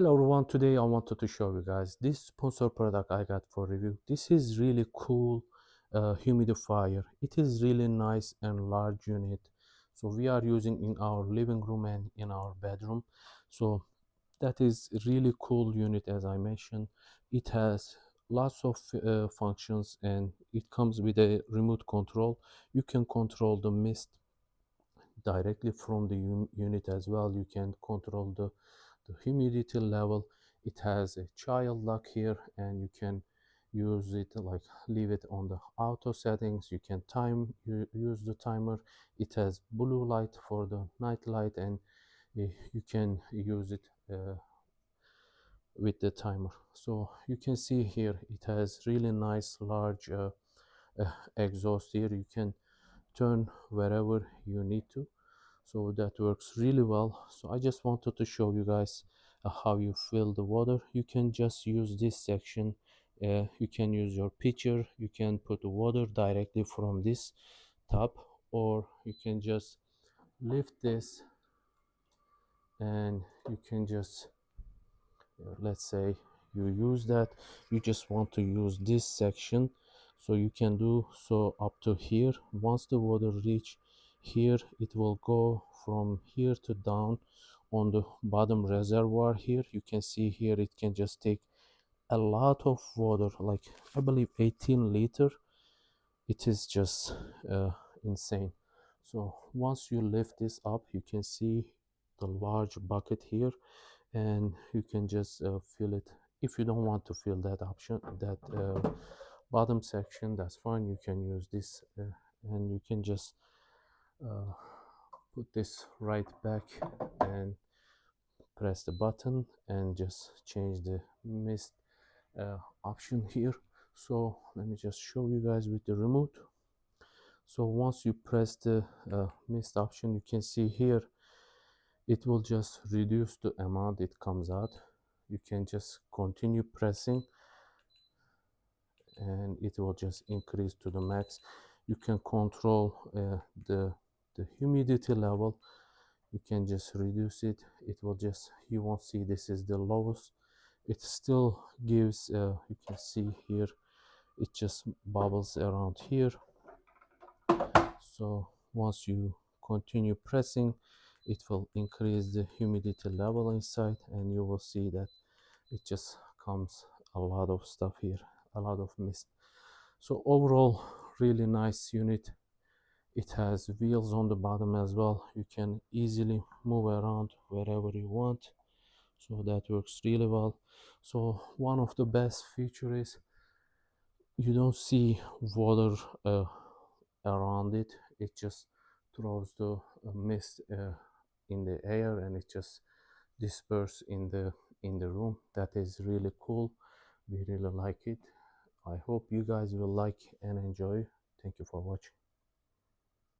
Hello everyone, today I wanted to show you guys this sponsor product I got for review. This is really cool humidifier. It is really nice and large unit. So we are using in our living room and in our bedroom. So that is really cool unit. As I mentioned, it has lots of functions and it comes with a remote control. You can control the mist directly from the unit as well. You can control the humidity level. It has a child lock here, and you can use it like leave it on the auto settings. You can use the timer. It has blue light for the night light, and you can use it with the timer. So you can see here it has really nice large exhaust here. You can turn wherever you need to, so that works really well. So I just wanted to show you guys how you fill the water. You can just use this section. You can use your pitcher. You can put the water directly from this tub, or you can just lift this and you can just let's say you use that, you just want to use this section, so you can do so up to here. Once the water reach here, it will go from here to down on the bottom reservoir. Here you can see here it can just take a lot of water, like I believe 18 liter. It is just insane. So once you lift this up, you can see the large bucket here, and you can just fill it. If you don't want to fill that option, that bottom section, that's fine. You can use this and you can just uh, put this right back and press the button and just change the mist option here. So let me just show you guys with the remote. So once you press the mist option, you can see here it will just reduce the amount it comes out. You can just continue pressing and it will just increase to the max. You can control the humidity level. You can just reduce it. It will just, you won't see this is the lowest. It still gives you can see here it just bubbles around here. So once you continue pressing, it will increase the humidity level inside, and you will see that it just comes a lot of stuff here, a lot of mist. So overall, really nice unit. It has wheels on the bottom as well. You can easily move around wherever you want, so that works really well. So one of the best features is you don't see water around it. It just throws the mist in the air, and it just disperse in the room. That is really cool. We really like it. I hope you guys will like and enjoy. Thank you for watching.